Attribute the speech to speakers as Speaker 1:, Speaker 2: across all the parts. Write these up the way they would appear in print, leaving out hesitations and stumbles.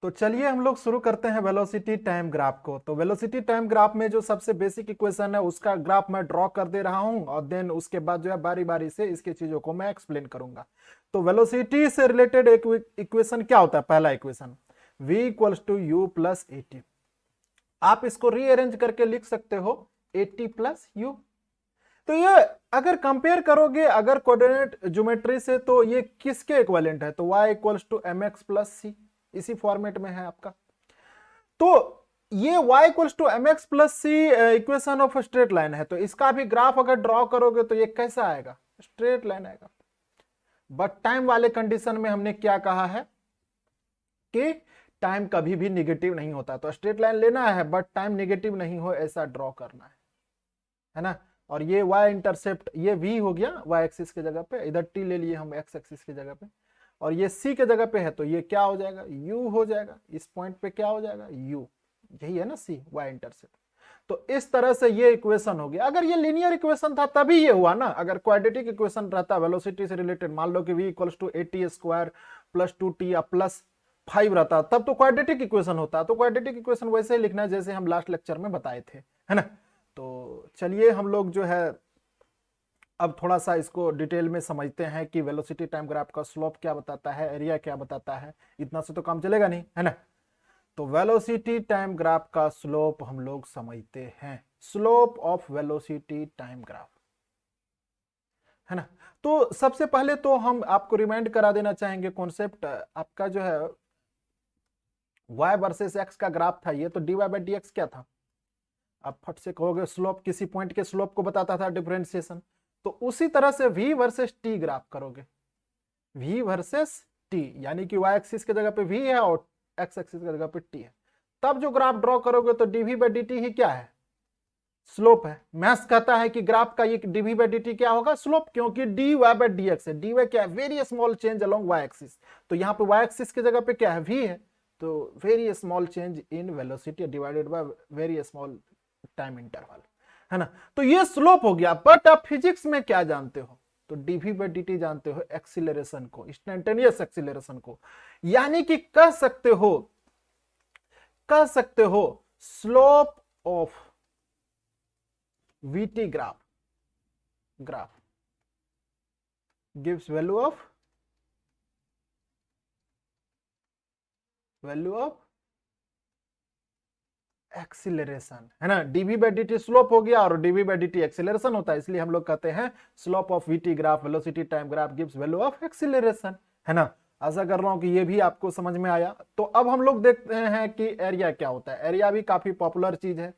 Speaker 1: तो चलिए हम लोग शुरू करते हैं वेलोसिटी टाइम ग्राफ को। तो वेलोसिटी टाइम ग्राफ में जो सबसे बेसिक इक्वेशन है उसका ग्राफ मैं ड्रॉ कर दे रहा हूं और देन उसके बाद जो है बारी बारी से इसकी चीजों को मैं एक्सप्लेन करूंगा। तो वेलोसिटी से रिलेटेड एक इक्वेशन क्या होता है? पहला equation v equals to u plus a t. आप इसको रीअरेंज करके लिख सकते हो ए टी प्लस यू। तो ये अगर कंपेयर करोगे अगर कोऑर्डिनेट ज्योमेट्री से तो ये किसके इक्विवेलेंट है? तो y equals to m x plus c, इसी फॉर्मेट में है आपका। तो ये y equals to m x plus c equation of straight line है। तो इसका भी ग्राफ अगर ड्रॉ करोगे तो ये कैसा आएगा? स्ट्रेट लाइन आएगा। बट टाइम वाले कंडीशन में हमने क्या कहा है कि टाइम कभी भी निगेटिव नहीं होता। तो स्ट्रेट लाइन लेना है बट टाइम निगेटिव नहीं हो ऐसा ड्रॉ करना है ना। और ये y इंटरसेप्ट ये v हो गया y एक्सिस के जगह पे, इधर t ले लिए हम x एक्सिस के जगह पे, और ये c के जगह पे है तो ये क्या हो जाएगा? u हो जाएगा। इस पॉइंट पे क्या हो जाएगा? u, यही है ना c, y इंटरसेप्ट। तो इस तरह से ये इक्वेशन हो गया। अगर ये लीनियर इक्वेशन था तभी ये हुआ ना। अगर क्वाड्रेटिक इक्वेशन रहता वेलोसिटी से रिलेटेड, मान लो कि v equals to a t square plus 2t या प्लस 5 रहता तब तो क्वाड्रेटिक इक्वेशन होता। तो क्वाड्रेटिक इक्वेशन वैसे ही लिखना है जैसे हम लास्ट लेक्चर में बताए थे, है ना। तो चलिए हम लोग जो है अब थोड़ा सा इसको डिटेल में समझते हैं कि वेलोसिटी टाइम ग्राफ का स्लोप क्या बताता है, एरिया क्या बताता है। इतना से तो काम चलेगा नहीं, है ना। तो वेलोसिटी टाइम ग्राफ का स्लोप हम लोग समझते हैं, slope of velocity time graph, है ना। तो सबसे पहले तो हम आपको रिमाइंड करा देना चाहेंगे कॉन्सेप्ट आपका जो है y वर्सेस x का ग्राफ था ये, तो dy बाई डी एक्स क्या था? आप फट से कहोगे स्लोप, किसी पॉइंट के स्लोप को बताता था डिफरेंशिएशन। तो उसी तरह से v वर्सेस t ग्राफ करोगे, v वर्सेस t, यानी कि y एक्सिस के जगह पे v है और x एक्सिस की जगह पे t है। तब जो ग्राफ ड्रॉ करोगे तो dv बाई dt ही क्या है? स्लोप है। मैथ्स कहता है कि ग्राफ का ये dv बाई dt क्या होगा? स्लोप, क्योंकि dy बाई dx है। dy क्या है? Very small change along y axis. तो यहाँ पे y एक्सिस की जगह पे क्या है? v है। तो very small change in velocity divided by very small time interval, है ना। तो ये स्लोप हो गया। बट आप फिजिक्स में क्या जानते हो? तो dv बाई dt जानते हो, एक्सीलरेशन को, इंस्टेंटेनियस एक्सीलरेशन को। यानी कि कह सकते हो slope of vt graph gives value of acceleration, है ना। dv बाई dt स्लोप हो गया और dv बाई dt एक्सीलरेशन होता है, इसलिए हम लोग कहते हैं slope of vt graph, velocity time graph gives value of acceleration, है ना। आशा कर रहा हूं कि ये भी आपको समझ में आया। तो अब हम लोग देखते हैं कि एरिया क्या होता है। एरिया भी काफी पॉपुलर चीज है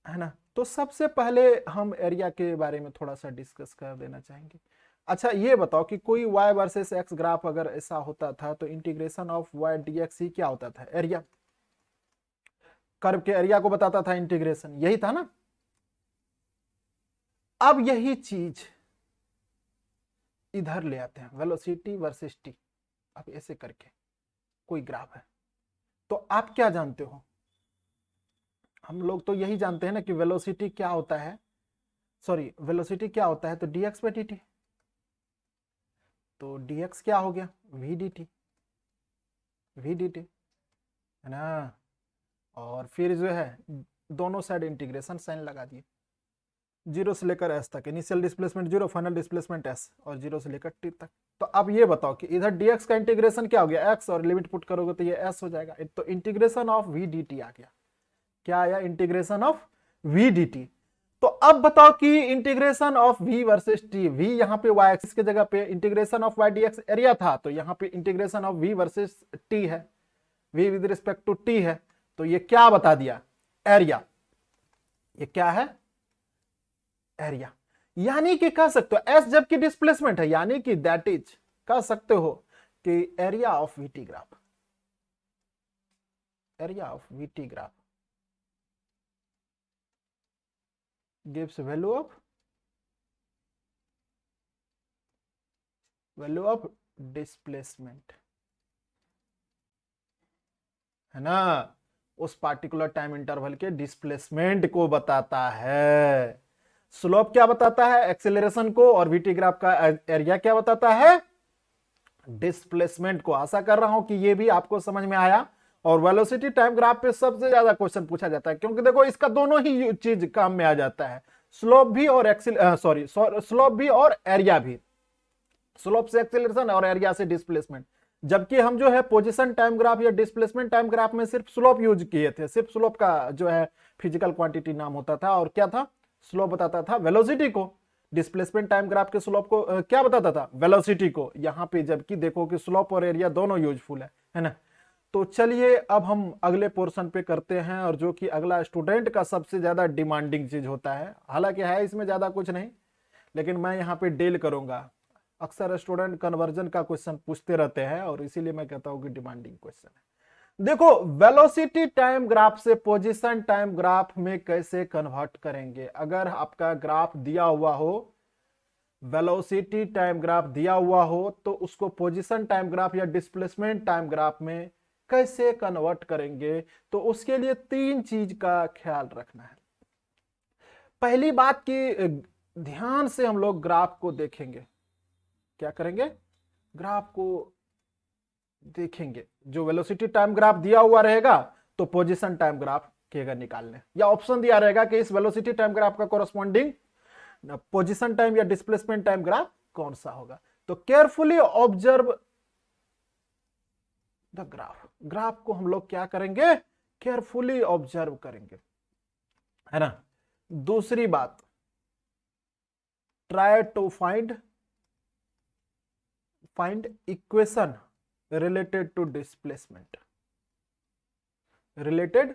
Speaker 1: ना। तो सबसे पहले हम एरिया के बारे में थोड़ा सा डिस्कस कर देना चाहेंगे। अच्छा ये बताओ कि कोई y वर्सेस x ग्राफ अगर ऐसा होता था तो इंटीग्रेशन ऑफ y dx ही क्या होता था? एरिया, कर्व के एरिया को बताता था इंटीग्रेशन, यही था ना। अब यही चीज इधर ले आते हैं, वेलोसिटी वर्सेस टी। अब ऐसे करके कोई ग्राफ है तो आप क्या जानते हो? हम लोग तो यही जानते हैं ना कि वेलोसिटी क्या होता है, वेलोसिटी क्या होता है? तो dx बाई dt। तो dx क्या हो गया? v dt, है ना। और फिर जो है दोनों साइड इंटीग्रेशन साइन लगा दिए, 0 से लेकर s तक, initial displacement 0, final displacement s, और 0 से लेकर t तक। तो अब ये बताओ कि इधर dx का इंटीग्रेशन क्या हो गया? x, और लिमिट पुट करोगे तो ये s हो जाएगा। तो इंटीग्रेशन ऑफ v dt आ गया। क्या आया? Integration of v dt। तो अब बताओ कि integration of v versus t, v यहाँ पे y एक्सिस के जगह पे, integration of y dx area था, तो यहाँ पे integration of v versus t है, v with respect to t है। तो ये क्या बता दिया? एरिया। ये क्या है? एरिया। यानी कि कह सकते हो s जबकि डिस्प्लेसमेंट है, यानी कि दैट इज, कह सकते हो कि area of vt graph, gives value of displacement, है ना। उस पार्टिकुलर टाइम इंटरवल के डिस्प्लेसमेंट को बताता है। स्लोप क्या बताता है? एक्सेलरेशन को। और वीटी ग्राफ का एरिया क्या बताता है? डिस्प्लेसमेंट को। आशा कर रहा हूं कि ये भी आपको समझ में आया। और वेलोसिटी टाइम ग्राफ पे सबसे ज्यादा क्वेश्चन पूछा जाता है, क्योंकि देखो इसका दोनों ही चीज काम में आ जाता है, स्लोप भी और स्लोप भी और एरिया भी, स्लोप से एक्सेलरेशन और एरिया से डिस्प्लेसमेंट। जबकि हम जो है पोजीशन टाइम ग्राफ या डिस्प्लेसमेंट टाइम ग्राफ में सिर्फ स्लोप यूज किए थे, सिर्फ स्लोप का जो है फिजिकल क्वांटिटी नाम होता था, और क्या था, स्लोप बताता था वेलोसिटी को। डिस्प्लेसमेंट टाइम ग्राफ के स्लोप को क्या बताता था, वेलोसिटी को। यहां पे जबकि देखो कि स्लोप और एरिया दोनों यूजफुल है ना। तो चलिए अब हम अगले पोर्शन पे करते हैं, और जो कि अगला स्टूडेंट का सबसे ज्यादा डिमांडिंग चीज होता है। हालांकि है इसमें ज्यादा कुछ नहीं, लेकिन मैं यहाँ पे डील करूंगा। अक्सर स्टूडेंट कन्वर्जन का क्वेश्चन पूछते रहते हैं, और इसीलिए मैं कहता हूं कि डिमांडिंग क्वेश्चन है। देखो वेलोसिटी टाइम ग्राफ से पोजीशन टाइम ग्राफ में कैसे कन्वर्ट करेंगे। अगर आपका ग्राफ दिया हुआ हो, वेलोसिटी टाइम ग्राफ दिया हुआ हो, तो उसको पोजीशन टाइम ग्राफ या डिस्प्लेसमेंट टाइम ग्राफ में कैसे कन्वर्ट करेंगे। तो उसके लिए तीन चीज का ख्याल रखना है। पहली बात की ध्यान से हम लोग ग्राफ को देखेंगे। क्या करेंगे, ग्राफ को देखेंगे। जो वेलोसिटी टाइम ग्राफ दिया हुआ रहेगा तो पोजीशन टाइम ग्राफ केगा निकालने, या ऑप्शन दिया रहेगा कि इस वेलोसिटी टाइम ग्राफ का कोरस्पॉन्डिंग पोजीशन टाइम या डिस्प्लेसमेंट टाइम ग्राफ कौन सा होगा। तो carefully observe the graph. Graph को हम लोग क्या करेंगे, केयरफुली ऑब्जर्व करेंगे, है ना। दूसरी बात, try to find equation related to displacement, related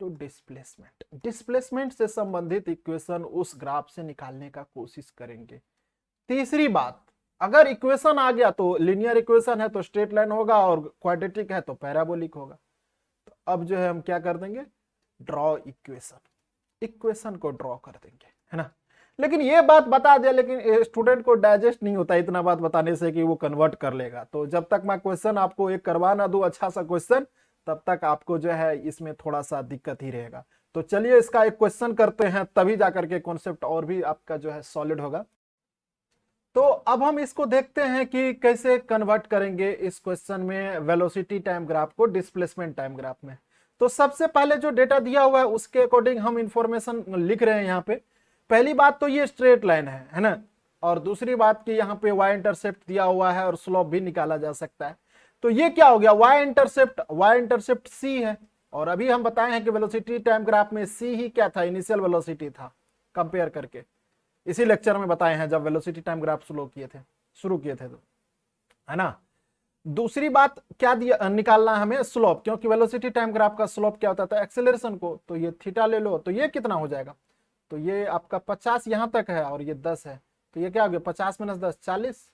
Speaker 1: to displacement. Displacement से संबंधित इक्वेशन उस ग्राफ से निकालने का कोशिश करेंगे। तीसरी बात, अगर इक्वेशन आ गया तो लीनियर इक्वेशन है तो स्ट्रेट लाइन होगा, और क्वाड्रेटिक है तो पैराबोलिक होगा। तो अब जो है हम क्या कर देंगे, ड्रॉ इक्वेशन, इक्वेशन को ड्रॉ कर देंगे, है ना। लेकिन ये बात बता दिया, लेकिन स्टूडेंट को डाइजेस्ट नहीं होता इतना बात बताने से कि वो कन्वर्ट कर लेगा। तो जब तक मैं क्वेश्चन आपको एक करवा ना दूं अच्छा सा क्वेश्चन, तब तक आपको जो है इसमें थोड़ा सा दिक्कत ही रहेगा। तो चलिए इसका एक क्वेश्चन करते हैं, तभी जाकर के कॉन्सेप्ट और भी आपका जो है सॉलिड होगा। तो अब हम इसको देखते हैं कि कैसे कन्वर्ट करेंगे इस क्वेश्चन में वेलोसिटी टाइम ग्राफ को डिस्प्लेसमेंट टाइम ग्राफ में। तो सबसे पहले जो डेटा दिया हुआ है उसके अकॉर्डिंग हम इंफॉर्मेशन लिख रहे हैं यहाँ पे। पहली बात तो ये स्ट्रेट लाइन है ना। और दूसरी बात कि यहाँ पे y इंटरसेप्ट दिया हुआ है और स्लोप भी निकाला जा सकता है। तो ये क्या हो गया, y इंटरसेप्ट c है। और अभी हम बताए हैं कि वेलोसिटी टाइम ग्राफ में c ही क्या था, इनिशियल वेलोसिटी था, कंपेयर करके इसी लेक्चर में बताए हैं जब वेलोसिटी टाइम ग्राफ शुरू किए थे तो, है ना। दूसरी बात क्या दिया निकालना है हमें, स्लोप, क्योंकि वेलोसिटी टाइम ग्राफ का स्लोप क्या होता था, एक्सेलरेशन को। तो ये थीटा ले लो, तो ये कितना हो जाएगा, तो ये आपका 50 यहां तक है और ये 10 है, तो ये क्या हो गया 50 - 10 40,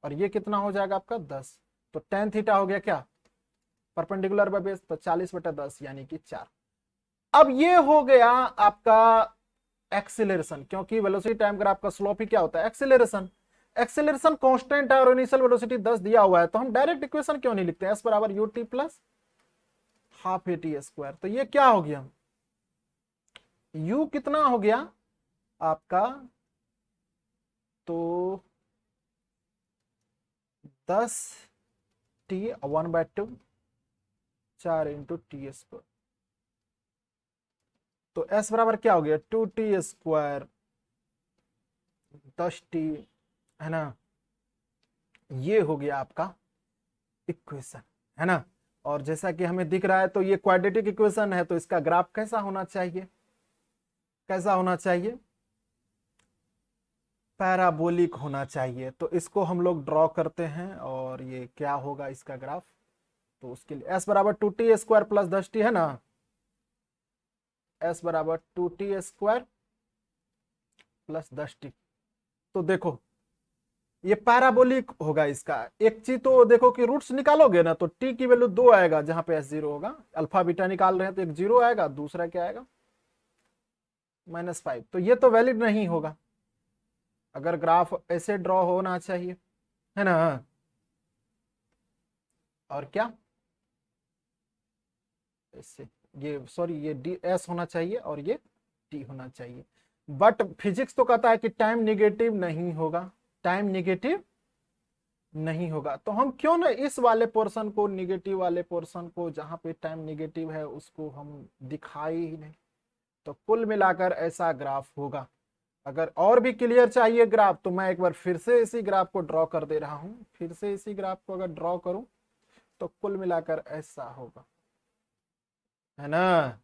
Speaker 1: और ये कितना हो जाएगा आपका 10। तो tan थीटा हो गया क्या, परपेंडिकुलर बाय बेस, तो 40/10 यानी कि 4। अब ये हो गया आपका एक्सेलरेशन, क्योंकि वेलोसिटी टाइम ग्राफ का स्लोप ही क्या होता है, एक्सेलरेशन। एक्सेलरेशन कांस्टेंट है और इनिशियल वेलोसिटी 10 दिया हुआ है, तो हम डायरेक्ट इक्वेशन क्यों नहीं लिखते, s = ut + ½ at²। तो ये क्या हो गया, u कितना हो गया आपका, तो 10t 1/2 4 × t²। तो s बराबर क्या हो गया 2t², 10t, है ना। ये हो गया आपका इक्वेशन, है ना। और जैसा कि हमें दिख रहा है तो ये क्वाड्रेटिक इक्वेशन है, तो इसका ग्राफ कैसा होना चाहिए, कैसा होना चाहिए, पैराबोलिक होना चाहिए। तो इसको हम लोग ड्रॉ करते हैं, और ये क्या होगा इसका ग्राफ। तो उसके लिए s = 2t² + 10t, है ना, s = 2t² + 10t। तो देखो ये पैराबोलिक होगा इसका। एक चीज तो देखो कि रूट्स निकालोगे ना, तो t की वैल्यू 2 आएगा जहां पे s 0 होगा, अल्फा बीटा निकाल रहे हैं तो एक 0 आएगा, दूसरा क्या आएगा -5। तो ये तो वैलिड नहीं होगा, अगर ग्राफ ऐसे ड्रॉ होना चाहिए, है ना। और क्या, ऐसे ये सॉरी ये डी एस होना चाहिए और ये टी होना चाहिए। बट फिजिक्स तो कहता है कि टाइम निगेटिव नहीं होगा, टाइम निगेटिव नहीं होगा। तो हम क्यों ना इस वाले पोर्शन को, निगेटिव वाले पोर्शन को, जहां पे टाइम निगेटिव है उसको हम दिखाई ही नहीं। तो कुल मिलाकर ऐसा ग्राफ होगा। अगर और भी क्लियर चाहिए ग्राफ तो मैं एक बार फिर से इसी ग्राफ को ड्रॉ कर दे रहा हूं। फिर से इसी ग्राफ को अगर ड्रॉ करूं तो कुल मिलाकर ऐसा होगा, है ना।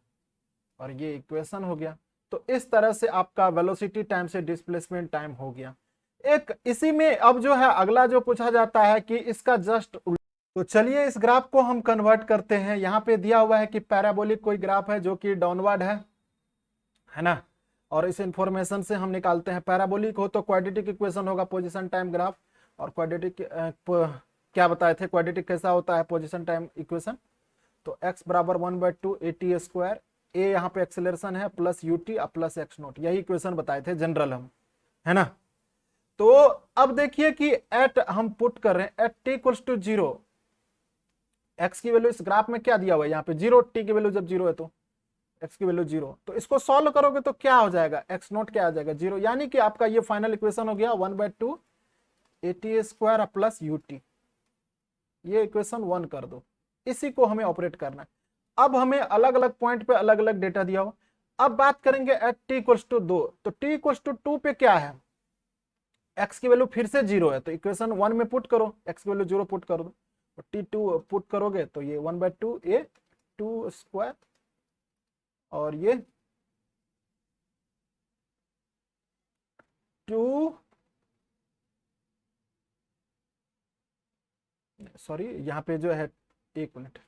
Speaker 1: और ये इक्वेशन हो गया। तो इस तरह से आपका वेलोसिटी टाइम से डिस्प्लेसमेंट टाइम हो गया। एक इसी में अब जो है अगला जो पूछा जाता है कि इसका जस्ट, तो चलिए इस ग्राफ को हम कन्वर्ट करते हैं। यहाँ पे दिया हुआ है कि पैराबोलिक कोई ग्राफ है जो कि डाउनवर्ड है ना। और इस इंफॉर्मेशन से हम निकालते हैं, पैराबोलिक हो तो क्वाड्रेटिक इक्वेशन होगा पोजीशन टाइम ग्राफ। और क्वाड्रेटिक क्या बताए थे, क्वाड्रेटिक कैसा होता है पोजीशन टाइम इक्वेशन। तो x बराबर 1/2 AT स्क्वायर, ए यहाँ पे एक्सेलरेशन है, plus UT plus x note, यही इक्वेशन बताए थे जनरल हम, है ना। तो अब देखिए कि एट हम पुट कर रहे हैं at t equals to 0, x की वैल्यू इस ग्राफ में क्या दिया हुआ है यहाँ पे 0, टी की वैल्यू जब 0 है तो एक्स की वैल्यू 0। तो इसको सॉल्व करोगे तो क्या हो जाएगा, एक्स नोट क्या आ जाएगा 0, यानी कि आपका ये फाइनल इक्वेशन हो गया 1/2 AT स्क्वायर प्लस यूटी। ये इक्वेशन 1 कर दो। इसी को हमें ऑपरेट करना है। अब हमें अलग अलग पॉइंट पे अलग अलग डेटा दिया हो। अब बात करेंगे एट टी इक्वल्स टू 2, तो टी इक्वल्स टू 2 पे क्या है, एक्स की वैल्यू फिर से 0 है, तो इक्वेशन 1 में पुट करो, एक्स की वैल्यू 0 पुट कर दो, तो T2 पुट करोगे तो ये 1/2 A2 स्क्वायर, और ये 2, सॉरी यहाँ पे जो है, एक मिनट,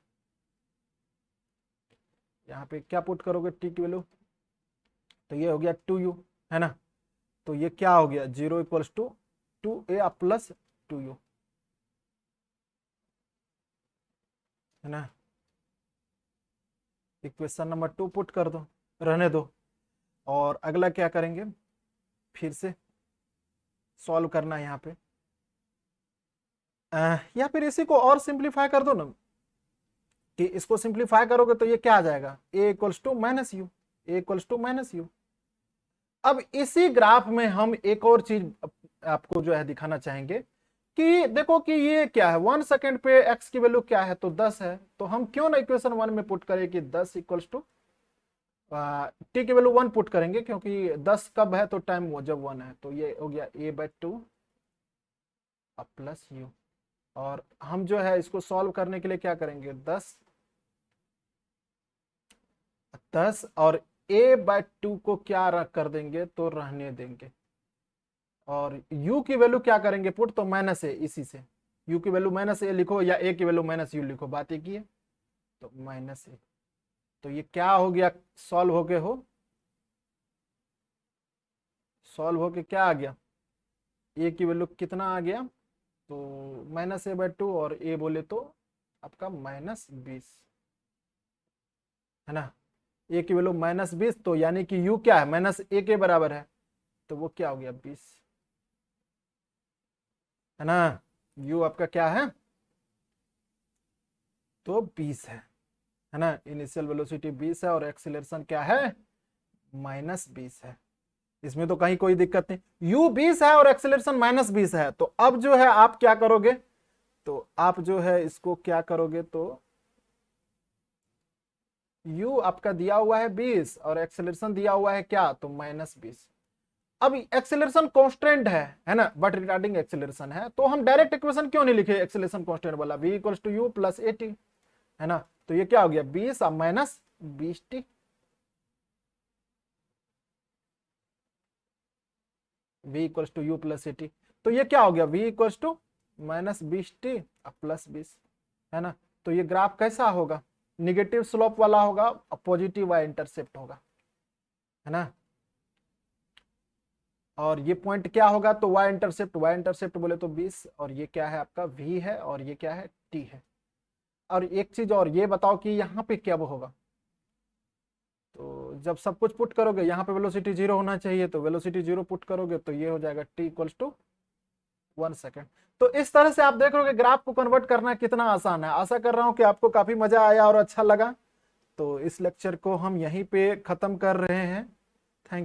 Speaker 1: यहाँ पे क्या पुट करोगे टी की वैल्यू, तो ये हो गया 2u, है ना। तो ये क्या हो गया 0 equals to 2a plus 2u, है ना। इक्वेशन नंबर 2 पुट कर दो, रहने दो। और अगला क्या करेंगे, फिर से सॉल्व करना है यहाँ पे, या फिर इसी को और सिंप्लीफाई कर दो ना, कि इसको सिंप्लीफाई करोगे तो ये क्या आ जाएगा a equals to minus u, a equals to minus u. अब इसी ग्राफ में हम एक और चीज आपको जो है दिखाना चाहेंगे कि देखो कि ये क्या है, 1 सेकेंड पे x की वैल्यू क्या है, तो 10 है। तो हम क्यों ना इक्वेशन 1 में पुट करें कि 10 इक्वल्स टू टी की वैल्यू 1 पुट करेंगे, क्योंकि 10 कब है तो टाइम जब 1 है। तो ये हो गया a/2 प्लस यू। और हम जो है इसको सॉल्व करने के लिए क्या करेंगे, 10 और a/2 को क्या कर देंगे, तो रहने देंगे। और u की वैल्यू क्या करेंगे पुट, तो माइनस ए, इसी से u की वैल्यू माइनस ए लिखो या a की वैल्यू माइनस यू लिखो, बात एक ही है। तो माइनस ए, तो ये क्या हो गया, सॉल्व हो गए हो, सॉल्व होके क्या आ गया, a की वैल्यू कितना आ गया, तो -a/2, और a बोले तो आपका -20, है ना। a की वैल्यू -20, तो यानी कि u क्या है, -a के बराबर है, तो वो क्या हो गया 20, है ना। u आपका क्या है, तो 20 है ना। इनिशियल वेलोसिटी 20 है और एक्सीलरेशन क्या है, -20 है। इसमें तो कहीं कोई दिक्कत नहीं, u 20 है और एक्सीलरेशन -20 है। तो अब जो है आप क्या करोगे, तो आप जो है इसको क्या करोगे, तो u आपका दिया हुआ है 20 और एक्सेलरेशन दिया हुआ है क्या, तो -20। अब एक्सेलरेशन कांस्टेंट है ना, बट रिटार्डिंग एक्सेलरेशन है, तो हम डायरेक्ट इक्वेशन क्यों नहीं लिखे एक्सेलरेशन कांस्टेंट वाला, v equals to u plus at, है ना। तो ये क्या हो गया 20 अब -20t, v equals to u plus at। तो ये क्या हो गया v equals to -20t plus 20, है ना। तो ये ग्राफ कैसा होगा, निगेटिव स्लोप वाला होगा और पॉजिटिव वाई इंटरसेप्ट होगा, है ना। और ये पॉइंट क्या होगा, तो वाई इंटरसेप्ट बोले तो 20, और ये क्या है आपका v है और ये क्या है t है। और एक चीज और, ये बताओ कि यहाँ पे क्या वो होगा, तो जब सब कुछ पुट करोगे यहाँ पे वेलोसिटी 0 होना चाहिए, तो वेलोसिटी 0 पुट करोगे तो ये हो जाएगा t इक्वल्स टू 1 सेकेंड। तो इस तरह से आप देख रहे हो कि ग्राफ को कन्वर्ट करना कितना आसान है। आशा कर रहा हूं कि आपको काफी मजा आया और अच्छा लगा। तो इस लेक्चर को हम यहीं पे खत्म कर रहे हैं।